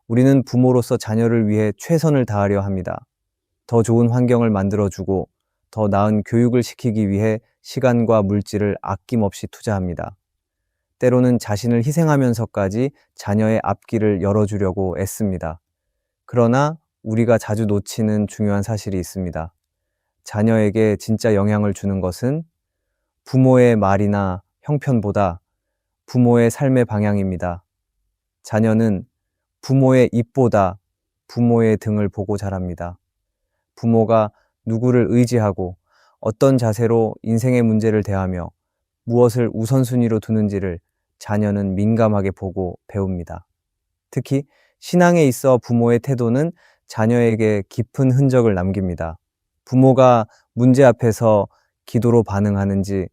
우리는 부모로서 자녀를 위해 최선을 다하려 합니다. 더 좋은 환경을 만들어주고 더 나은 교육을 시키기 위해 시간과 물질을 아낌없이 투자합니다. 때로는 자신을 희생하면서까지 자녀의 앞길을 열어주려고 애씁니다. 그러나 우리가 자주 놓치는 중요한 사실이 있습니다. 자녀에게 진짜 영향을 주는 것은 부모의 말이나 형편보다 부모의 삶의 방향입니다. 자녀는 부모의 입보다 부모의 등을 보고 자랍니다. 부모가 누구를 의지하고 어떤 자세로 인생의 문제를 대하며 무엇을 우선순위로 두는지를 자녀는 민감하게 보고 배웁니다. 특히 신앙에 있어 부모의 태도는 자녀에게 깊은 흔적을 남깁니다. 부모가 문제 앞에서 기도로 반응하는지,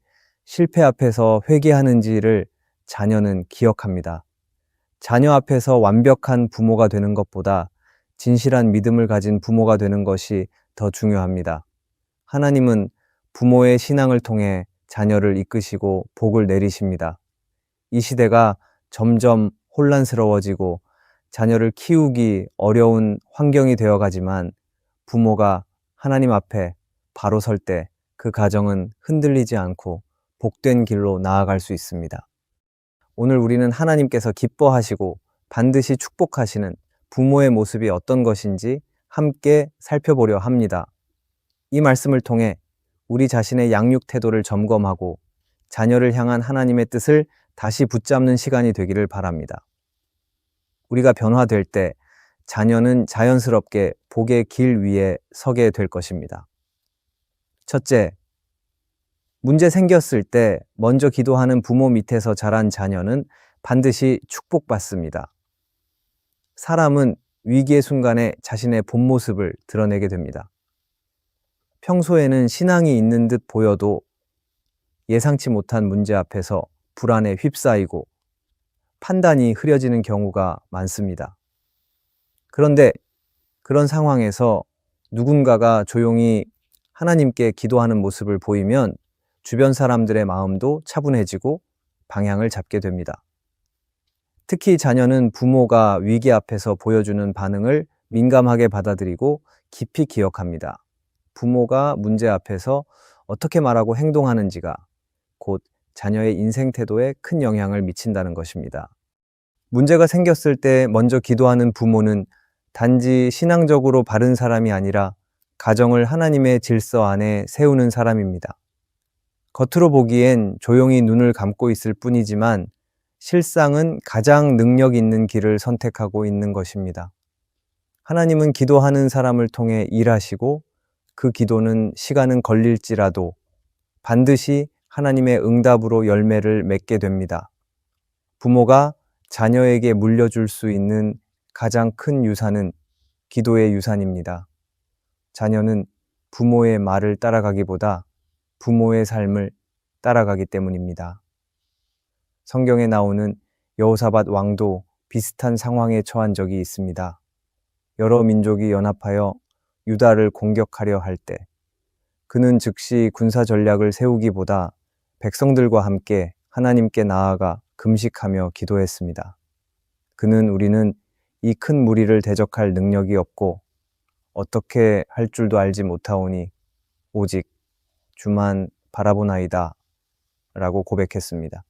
실패 앞에서 회개하는지를 자녀는 기억합니다. 자녀 앞에서 완벽한 부모가 되는 것보다 진실한 믿음을 가진 부모가 되는 것이 더 중요합니다. 하나님은 부모의 신앙을 통해 자녀를 이끄시고 복을 내리십니다. 이 시대가 점점 혼란스러워지고 자녀를 키우기 어려운 환경이 되어가지만 부모가 하나님 앞에 바로 설 때 그 가정은 흔들리지 않고 복된 길로 나아갈 수 있습니다. 오늘 우리는 하나님께서 기뻐하시고 반드시 축복하시는 부모의 모습이 어떤 것인지 함께 살펴보려 합니다. 이 말씀을 통해 우리 자신의 양육 태도를 점검하고 자녀를 향한 하나님의 뜻을 다시 붙잡는 시간이 되기를 바랍니다. 우리가 변화될 때 자녀는 자연스럽게 복의 길 위에 서게 될 것입니다. 첫째, 문제 생겼을 때 먼저 기도하는 부모 밑에서 자란 자녀는 반드시 축복받습니다. 사람은 위기의 순간에 자신의 본 모습을 드러내게 됩니다. 평소에는 신앙이 있는 듯 보여도 예상치 못한 문제 앞에서 불안에 휩싸이고 판단이 흐려지는 경우가 많습니다. 그런데 그런 상황에서 누군가가 조용히 하나님께 기도하는 모습을 보이면 주변 사람들의 마음도 차분해지고 방향을 잡게 됩니다. 특히 자녀는 부모가 위기 앞에서 보여주는 반응을 민감하게 받아들이고 깊이 기억합니다. 부모가 문제 앞에서 어떻게 말하고 행동하는지가 곧 자녀의 인생 태도에 큰 영향을 미친다는 것입니다. 문제가 생겼을 때 먼저 기도하는 부모는 단지 신앙적으로 바른 사람이 아니라 가정을 하나님의 질서 안에 세우는 사람입니다. 겉으로 보기엔 조용히 눈을 감고 있을 뿐이지만 실상은 가장 능력 있는 길을 선택하고 있는 것입니다. 하나님은 기도하는 사람을 통해 일하시고 그 기도는 시간은 걸릴지라도 반드시 하나님의 응답으로 열매를 맺게 됩니다. 부모가 자녀에게 물려줄 수 있는 가장 큰 유산은 기도의 유산입니다. 자녀는 부모의 말을 따라가기보다 부모의 삶을 따라가기 때문입니다. 성경에 나오는 여호사밧 왕도 비슷한 상황에 처한 적이 있습니다. 여러 민족이 연합하여 유다를 공격하려 할 때 그는 즉시 군사 전략을 세우기보다 백성들과 함께 하나님께 나아가 금식하며 기도했습니다. 그는 우리는 이 큰 무리를 대적할 능력이 없고 어떻게 할 줄도 알지 못하오니 오직 주만 바라보나이다 라고 고백했습니다.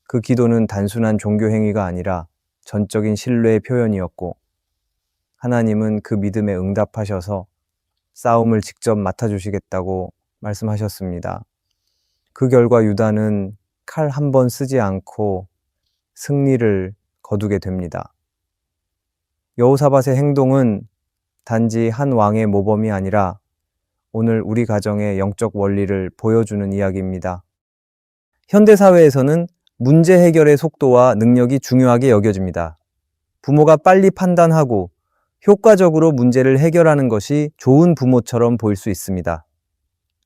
그 기도는 단순한 종교 행위가 아니라 전적인 신뢰의 표현이었고 하나님은 그 믿음에 응답하셔서 싸움을 직접 맡아주시겠다고 말씀하셨습니다. 그 결과 유다는 칼 한 번 쓰지 않고 승리를 거두게 됩니다. 여호사밧의 행동은 단지 한 왕의 모범이 아니라 오늘 우리 가정의 영적 원리를 보여주는 이야기입니다. 현대사회에서는 문제 해결의 속도와 능력이 중요하게 여겨집니다. 부모가 빨리 판단하고 효과적으로 문제를 해결하는 것이 좋은 부모처럼 보일 수 있습니다.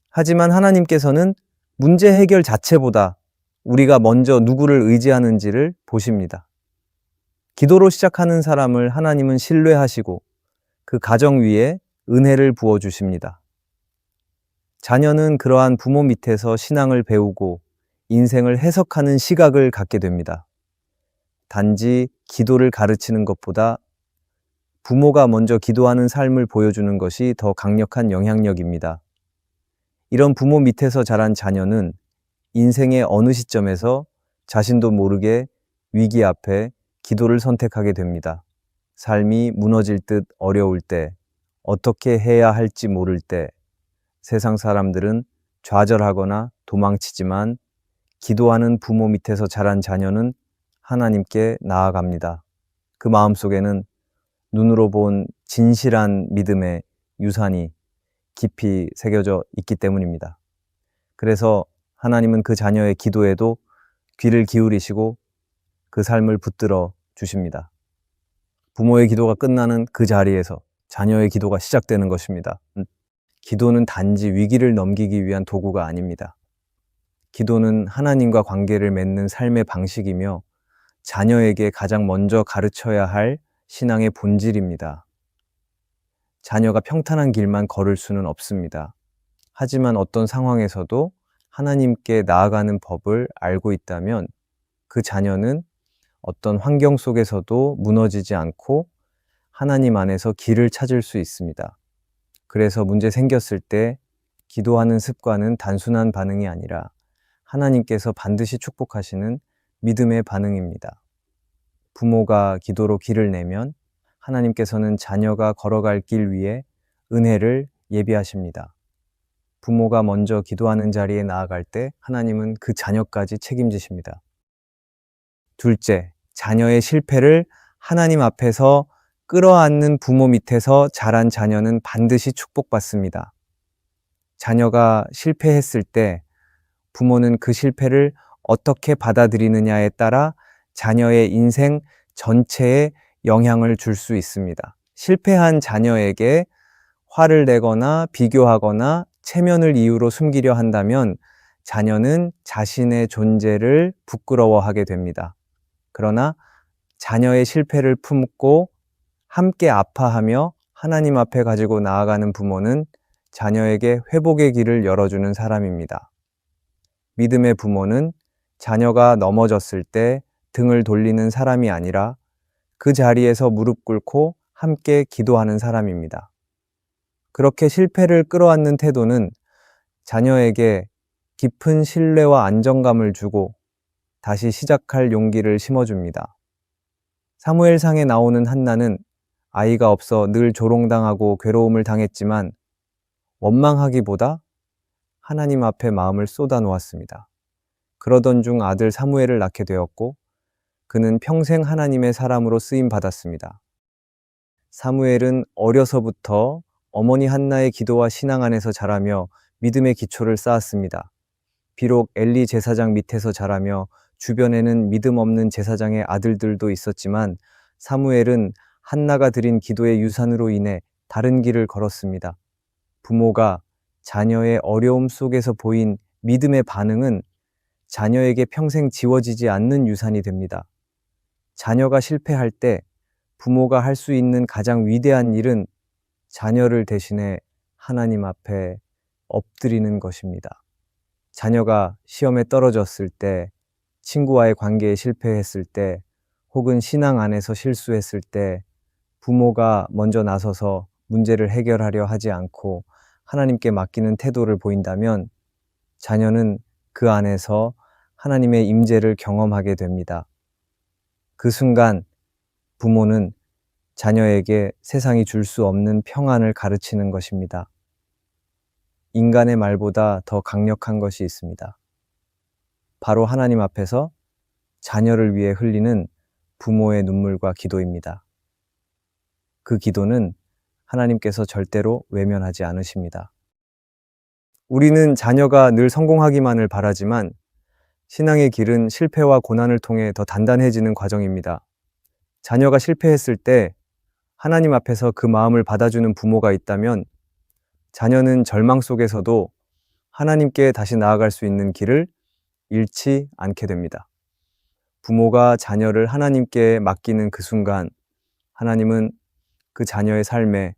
하지만 하나님께서는 문제 해결 자체보다 우리가 먼저 누구를 의지하는지를 보십니다. 기도로 시작하는 사람을 하나님은 신뢰하시고 그 가정 위에 은혜를 부어주십니다. 자녀는 그러한 부모 밑에서 신앙을 배우고 인생을 해석하는 시각을 갖게 됩니다. 단지 기도를 가르치는 것보다 부모가 먼저 기도하는 삶을 보여주는 것이 더 강력한 영향력입니다. 이런 부모 밑에서 자란 자녀는 인생의 어느 시점에서 자신도 모르게 위기 앞에 기도를 선택하게 됩니다. 삶이 무너질 듯 어려울 때, 어떻게 해야 할지 모를 때, 세상 사람들은 좌절하거나 도망치지만 기도하는 부모 밑에서 자란 자녀는 하나님께 나아갑니다. 그 마음속에는 눈으로 본 진실한 믿음의 유산이 깊이 새겨져 있기 때문입니다. 그래서 하나님은 그 자녀의 기도에도 귀를 기울이시고 그 삶을 붙들어 주십니다. 부모의 기도가 끝나는 그 자리에서 자녀의 기도가 시작되는 것입니다. 기도는 단지 위기를 넘기기 위한 도구가 아닙니다. 기도는 하나님과 관계를 맺는 삶의 방식이며 자녀에게 가장 먼저 가르쳐야 할 신앙의 본질입니다. 자녀가 평탄한 길만 걸을 수는 없습니다. 하지만 어떤 상황에서도 하나님께 나아가는 법을 알고 있다면 그 자녀는 어떤 환경 속에서도 무너지지 않고 하나님 안에서 길을 찾을 수 있습니다. 그래서 문제 생겼을 때 기도하는 습관은 단순한 반응이 아니라 하나님께서 반드시 축복하시는 믿음의 반응입니다. 부모가 기도로 길을 내면 하나님께서는 자녀가 걸어갈 길 위에 은혜를 예비하십니다. 부모가 먼저 기도하는 자리에 나아갈 때 하나님은 그 자녀까지 책임지십니다. 둘째, 자녀의 실패를 하나님 앞에서 끌어안는 부모 밑에서 자란 자녀는 반드시 축복받습니다. 자녀가 실패했을 때 부모는 그 실패를 어떻게 받아들이느냐에 따라 자녀의 인생 전체에 영향을 줄 수 있습니다. 실패한 자녀에게 화를 내거나 비교하거나 체면을 이유로 숨기려 한다면 자녀는 자신의 존재를 부끄러워하게 됩니다. 그러나 자녀의 실패를 품고 함께 아파하며 하나님 앞에 가지고 나아가는 부모는 자녀에게 회복의 길을 열어주는 사람입니다. 믿음의 부모는 자녀가 넘어졌을 때 등을 돌리는 사람이 아니라 그 자리에서 무릎 꿇고 함께 기도하는 사람입니다. 그렇게 실패를 끌어안는 태도는 자녀에게 깊은 신뢰와 안정감을 주고 다시 시작할 용기를 심어줍니다. 사무엘상에 나오는 한나는 아이가 없어 늘 조롱당하고 괴로움을 당했지만 원망하기보다 하나님 앞에 마음을 쏟아놓았습니다. 그러던 중 아들 사무엘을 낳게 되었고 그는 평생 하나님의 사람으로 쓰임받았습니다. 사무엘은 어려서부터 어머니 한나의 기도와 신앙 안에서 자라며 믿음의 기초를 쌓았습니다. 비록 엘리 제사장 밑에서 자라며 주변에는 믿음 없는 제사장의 아들들도 있었지만 사무엘은 한나가 드린 기도의 유산으로 인해 다른 길을 걸었습니다. 부모가 자녀의 어려움 속에서 보인 믿음의 반응은 자녀에게 평생 지워지지 않는 유산이 됩니다. 자녀가 실패할 때 부모가 할 수 있는 가장 위대한 일은 자녀를 대신해 하나님 앞에 엎드리는 것입니다. 자녀가 시험에 떨어졌을 때, 친구와의 관계에 실패했을 때, 혹은 신앙 안에서 실수했을 때 부모가 먼저 나서서 문제를 해결하려 하지 않고 하나님께 맡기는 태도를 보인다면 자녀는 그 안에서 하나님의 임재를 경험하게 됩니다. 그 순간 부모는 자녀에게 세상이 줄 수 없는 평안을 가르치는 것입니다. 인간의 말보다 더 강력한 것이 있습니다. 바로 하나님 앞에서 자녀를 위해 흘리는 부모의 눈물과 기도입니다. 그 기도는 하나님께서 절대로 외면하지 않으십니다. 우리는 자녀가 늘 성공하기만을 바라지만 신앙의 길은 실패와 고난을 통해 더 단단해지는 과정입니다. 자녀가 실패했을 때 하나님 앞에서 그 마음을 받아주는 부모가 있다면 자녀는 절망 속에서도 하나님께 다시 나아갈 수 있는 길을 잃지 않게 됩니다. 부모가 자녀를 하나님께 맡기는 그 순간 하나님은 그 자녀의 삶에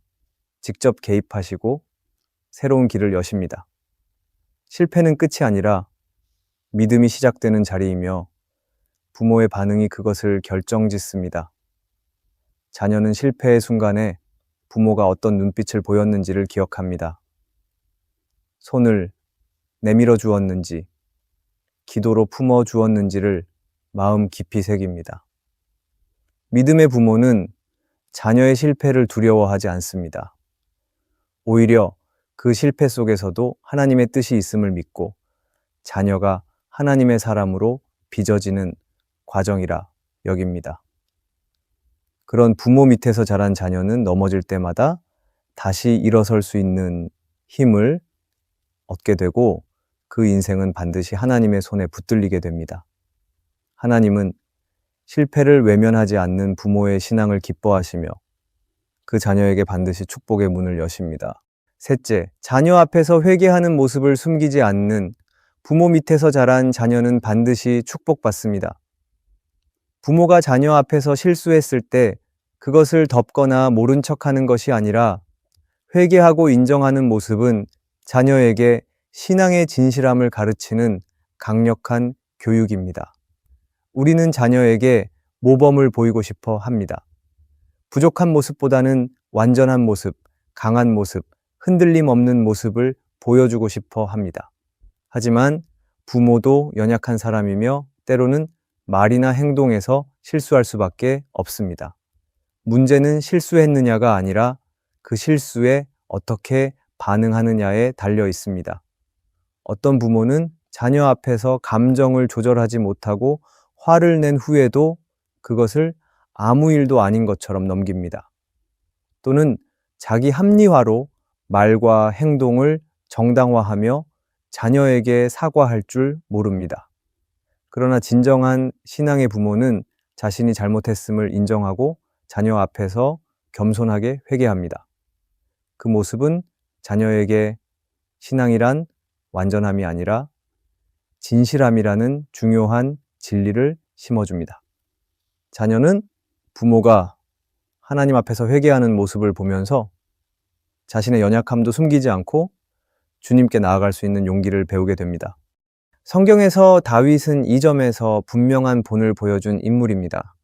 직접 개입하시고 새로운 길을 여십니다. 실패는 끝이 아니라 믿음이 시작되는 자리이며 부모의 반응이 그것을 결정짓습니다. 자녀는 실패의 순간에 부모가 어떤 눈빛을 보였는지를 기억합니다. 손을 내밀어 주었는지, 기도로 품어 주었는지를 마음 깊이 새깁니다. 믿음의 부모는 자녀의 실패를 두려워하지 않습니다. 오히려 그 실패 속에서도 하나님의 뜻이 있음을 믿고 자녀가 하나님의 사람으로 빚어지는 과정이라 여깁니다. 그런 부모 밑에서 자란 자녀는 넘어질 때마다 다시 일어설 수 있는 힘을 얻게 되고 그 인생은 반드시 하나님의 손에 붙들리게 됩니다. 하나님은 실패를 외면하지 않는 부모의 신앙을 기뻐하시며 그 자녀에게 반드시 축복의 문을 여십니다. 셋째, 자녀 앞에서 회개하는 모습을 숨기지 않는 부모 밑에서 자란 자녀는 반드시 축복받습니다. 부모가 자녀 앞에서 실수했을 때 그것을 덮거나 모른 척하는 것이 아니라 회개하고 인정하는 모습은 자녀에게 신앙의 진실함을 가르치는 강력한 교육입니다. 우리는 자녀에게 모범을 보이고 싶어 합니다. 부족한 모습보다는 완전한 모습, 강한 모습, 흔들림 없는 모습을 보여주고 싶어 합니다. 하지만 부모도 연약한 사람이며 때로는 말이나 행동에서 실수할 수밖에 없습니다. 문제는 실수했느냐가 아니라 그 실수에 어떻게 반응하느냐에 달려 있습니다. 어떤 부모는 자녀 앞에서 감정을 조절하지 못하고 화를 낸 후에도 그것을 아무 일도 아닌 것처럼 넘깁니다. 또는 자기 합리화로 말과 행동을 정당화하며 자녀에게 사과할 줄 모릅니다. 그러나 진정한 신앙의 부모는 자신이 잘못했음을 인정하고 자녀 앞에서 겸손하게 회개합니다. 그 모습은 자녀에게 신앙이란 완전함이 아니라 진실함이라는 중요한 진리를 심어줍니다. 자녀는 부모가 하나님 앞에서 회개하는 모습을 보면서 자신의 연약함도 숨기지 않고 주님께 나아갈 수 있는 용기를 배우게 됩니다. 성경에서 다윗은 이 점에서 분명한 본을 보여준 인물입니다.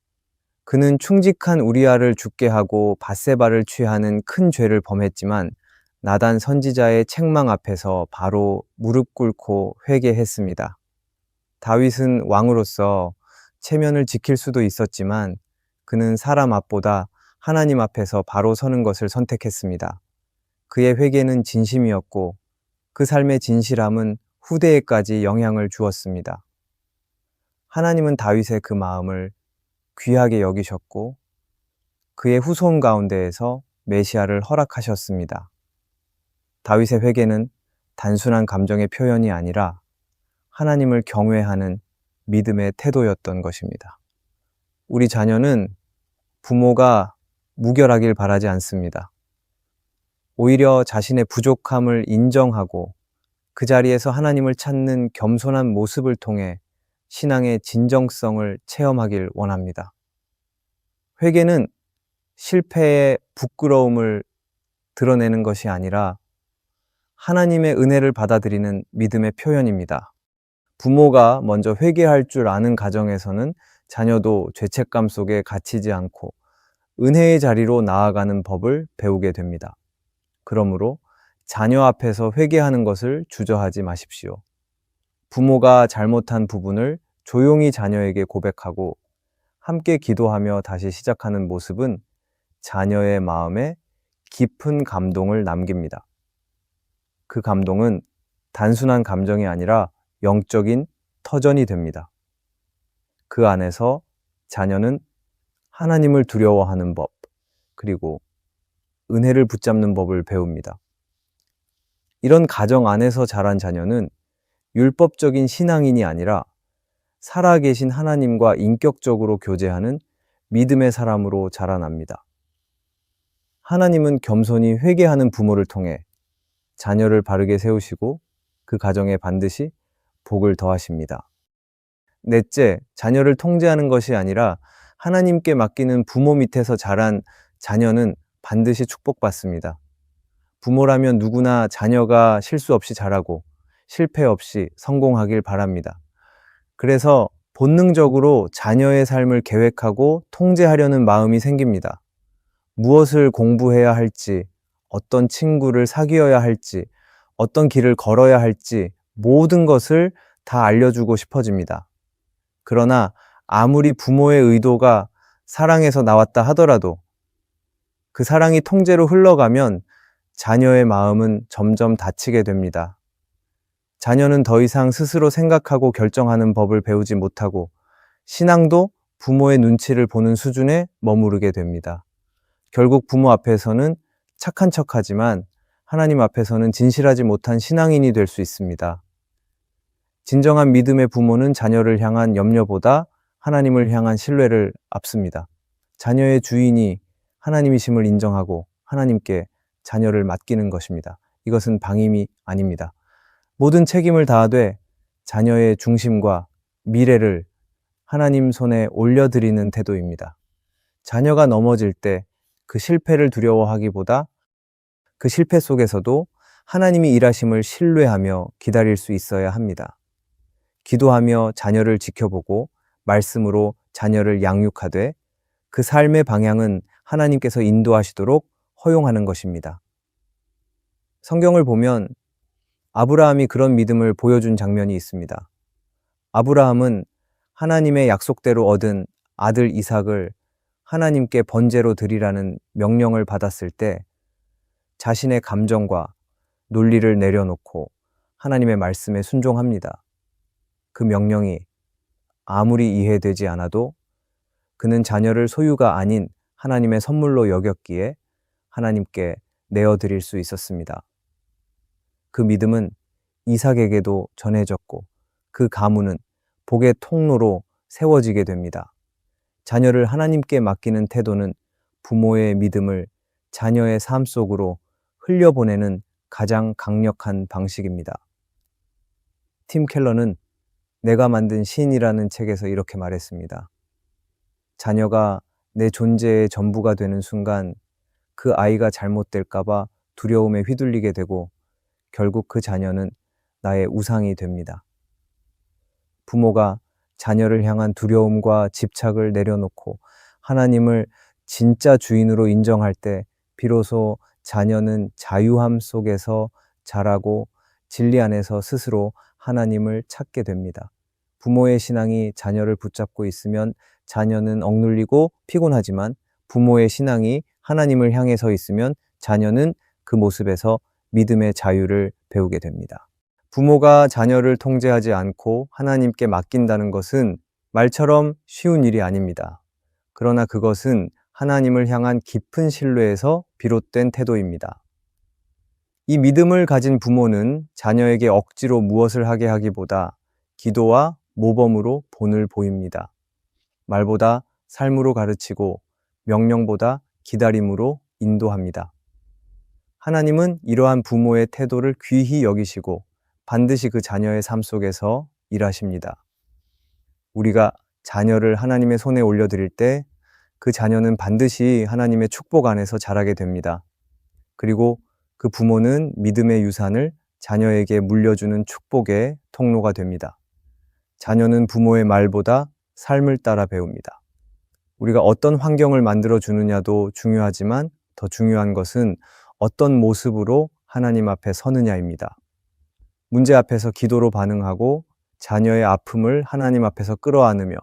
그는 충직한 우리아를 죽게 하고 밧세바를 취하는 큰 죄를 범했지만 나단 선지자의 책망 앞에서 바로 무릎 꿇고 회개했습니다. 다윗은 왕으로서 체면을 지킬 수도 있었지만 그는 사람 앞보다 하나님 앞에서 바로 서는 것을 선택했습니다. 그의 회개는 진심이었고 그 삶의 진실함은 후대에까지 영향을 주었습니다. 하나님은 다윗의 그 마음을 귀하게 여기셨고 그의 후손 가운데에서 메시아를 허락하셨습니다. 다윗의 회개는 단순한 감정의 표현이 아니라 하나님을 경외하는 믿음의 태도였던 것입니다. 우리 자녀는 부모가 무결하길 바라지 않습니다. 오히려 자신의 부족함을 인정하고 그 자리에서 하나님을 찾는 겸손한 모습을 통해 신앙의 진정성을 체험하길 원합니다. 회개는 실패의 부끄러움을 드러내는 것이 아니라 하나님의 은혜를 받아들이는 믿음의 표현입니다. 부모가 먼저 회개할 줄 아는 가정에서는 자녀도 죄책감 속에 갇히지 않고 은혜의 자리로 나아가는 법을 배우게 됩니다. 그러므로 자녀 앞에서 회개하는 것을 주저하지 마십시오. 부모가 잘못한 부분을 조용히 자녀에게 고백하고 함께 기도하며 다시 시작하는 모습은 자녀의 마음에 깊은 감동을 남깁니다. 그 감동은 단순한 감정이 아니라 영적인 터전이 됩니다. 그 안에서 자녀는 하나님을 두려워하는 법, 그리고 은혜를 붙잡는 법을 배웁니다. 이런 가정 안에서 자란 자녀는 율법적인 신앙인이 아니라 살아계신 하나님과 인격적으로 교제하는 믿음의 사람으로 자라납니다. 하나님은 겸손히 회개하는 부모를 통해 자녀를 바르게 세우시고 그 가정에 반드시 복을 더하십니다. 넷째, 자녀를 통제하는 것이 아니라 하나님께 맡기는 부모 밑에서 자란 자녀는 반드시 축복받습니다. 부모라면 누구나 자녀가 실수 없이 자라고 실패 없이 성공하길 바랍니다. 그래서 본능적으로 자녀의 삶을 계획하고 통제하려는 마음이 생깁니다. 무엇을 공부해야 할지, 어떤 친구를 사귀어야 할지, 어떤 길을 걸어야 할지 모든 것을 다 알려주고 싶어집니다. 그러나 아무리 부모의 의도가 사랑에서 나왔다 하더라도 그 사랑이 통제로 흘러가면 자녀의 마음은 점점 다치게 됩니다. 자녀는 더 이상 스스로 생각하고 결정하는 법을 배우지 못하고 신앙도 부모의 눈치를 보는 수준에 머무르게 됩니다. 결국 부모 앞에서는 착한 척하지만 하나님 앞에서는 진실하지 못한 신앙인이 될 수 있습니다. 진정한 믿음의 부모는 자녀를 향한 염려보다 하나님을 향한 신뢰를 앞습니다. 자녀의 주인이 하나님이심을 인정하고 하나님께 자녀를 맡기는 것입니다. 이것은 방임이 아닙니다. 모든 책임을 다하되 자녀의 중심과 미래를 하나님 손에 올려드리는 태도입니다. 자녀가 넘어질 때 그 실패를 두려워하기보다 그 실패 속에서도 하나님이 일하심을 신뢰하며 기다릴 수 있어야 합니다. 기도하며 자녀를 지켜보고 말씀으로 자녀를 양육하되 그 삶의 방향은 하나님께서 인도하시도록 허용하는 것입니다. 성경을 보면 아브라함이 그런 믿음을 보여준 장면이 있습니다. 아브라함은 하나님의 약속대로 얻은 아들 이삭을 하나님께 번제로 드리라는 명령을 받았을 때 자신의 감정과 논리를 내려놓고 하나님의 말씀에 순종합니다. 그 명령이 아무리 이해되지 않아도 그는 자녀를 소유가 아닌 하나님의 선물로 여겼기에 하나님께 내어드릴 수 있었습니다. 그 믿음은 이삭에게도 전해졌고 그 가문은 복의 통로로 세워지게 됩니다. 자녀를 하나님께 맡기는 태도는 부모의 믿음을 자녀의 삶 속으로 흘려보내는 가장 강력한 방식입니다. 팀 켈러는 내가 만든 시인이라는 책에서 이렇게 말했습니다. 자녀가 내 존재의 전부가 되는 순간 그 아이가 잘못될까봐 두려움에 휘둘리게 되고 결국 그 자녀는 나의 우상이 됩니다. 부모가 자녀를 향한 두려움과 집착을 내려놓고 하나님을 진짜 주인으로 인정할 때 비로소 자녀는 자유함 속에서 자라고 진리 안에서 스스로 하나님을 찾게 됩니다. 부모의 신앙이 자녀를 붙잡고 있으면 자녀는 억눌리고 피곤하지만 부모의 신앙이 하나님을 향해 서 있으면 자녀는 그 모습에서 믿음의 자유를 배우게 됩니다. 부모가 자녀를 통제하지 않고 하나님께 맡긴다는 것은 말처럼 쉬운 일이 아닙니다. 그러나 그것은 하나님을 향한 깊은 신뢰에서 비롯된 태도입니다. 이 믿음을 가진 부모는 자녀에게 억지로 무엇을 하게 하기보다 기도와 모범으로 본을 보입니다. 말보다 삶으로 가르치고 명령보다 기다림으로 인도합니다. 하나님은 이러한 부모의 태도를 귀히 여기시고 반드시 그 자녀의 삶 속에서 일하십니다. 우리가 자녀를 하나님의 손에 올려드릴 때 그 자녀는 반드시 하나님의 축복 안에서 자라게 됩니다. 그리고 그 부모는 믿음의 유산을 자녀에게 물려주는 축복의 통로가 됩니다. 자녀는 부모의 말보다 삶을 따라 배웁니다. 우리가 어떤 환경을 만들어 주느냐도 중요하지만 더 중요한 것은 어떤 모습으로 하나님 앞에 서느냐입니다. 문제 앞에서 기도로 반응하고 자녀의 아픔을 하나님 앞에서 끌어안으며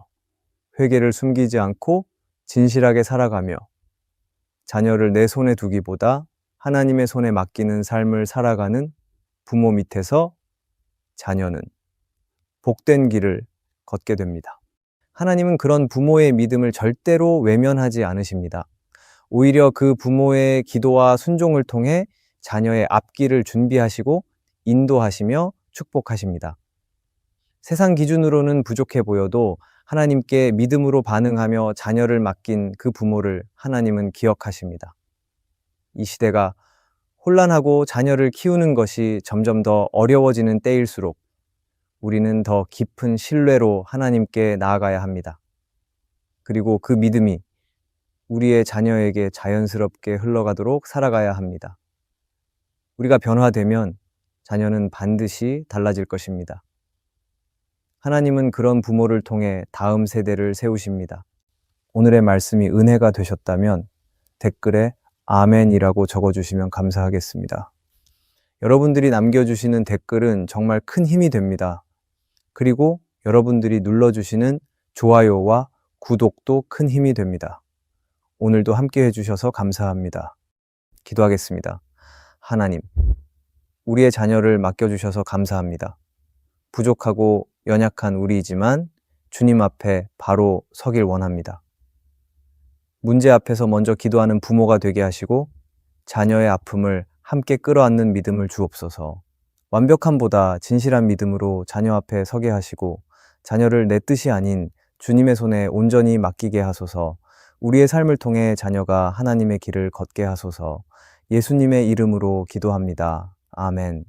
회개를 숨기지 않고 진실하게 살아가며 자녀를 내 손에 두기보다 하나님의 손에 맡기는 삶을 살아가는 부모 밑에서 자녀는 복된 길을 걷게 됩니다. 하나님은 그런 부모의 믿음을 절대로 외면하지 않으십니다. 오히려 그 부모의 기도와 순종을 통해 자녀의 앞길을 준비하시고 인도하시며 축복하십니다. 세상 기준으로는 부족해 보여도 하나님께 믿음으로 반응하며 자녀를 맡긴 그 부모를 하나님은 기억하십니다. 이 시대가 혼란하고 자녀를 키우는 것이 점점 더 어려워지는 때일수록 우리는 더 깊은 신뢰로 하나님께 나아가야 합니다. 그리고 그 믿음이 우리의 자녀에게 자연스럽게 흘러가도록 살아가야 합니다. 우리가 변화되면 자녀는 반드시 달라질 것입니다. 하나님은 그런 부모를 통해 다음 세대를 세우십니다. 오늘의 말씀이 은혜가 되셨다면 댓글에 아멘이라고 적어주시면 감사하겠습니다. 여러분들이 남겨주시는 댓글은 정말 큰 힘이 됩니다. 그리고 여러분들이 눌러주시는 좋아요와 구독도 큰 힘이 됩니다. 오늘도 함께 해주셔서 감사합니다. 기도하겠습니다. 하나님, 우리의 자녀를 맡겨주셔서 감사합니다. 부족하고 연약한 우리이지만 주님 앞에 바로 서길 원합니다. 문제 앞에서 먼저 기도하는 부모가 되게 하시고 자녀의 아픔을 함께 끌어안는 믿음을 주옵소서. 완벽함보다 진실한 믿음으로 자녀 앞에 서게 하시고 자녀를 내 뜻이 아닌 주님의 손에 온전히 맡기게 하소서. 우리의 삶을 통해 자녀가 하나님의 길을 걷게 하소서. 예수님의 이름으로 기도합니다. 아멘.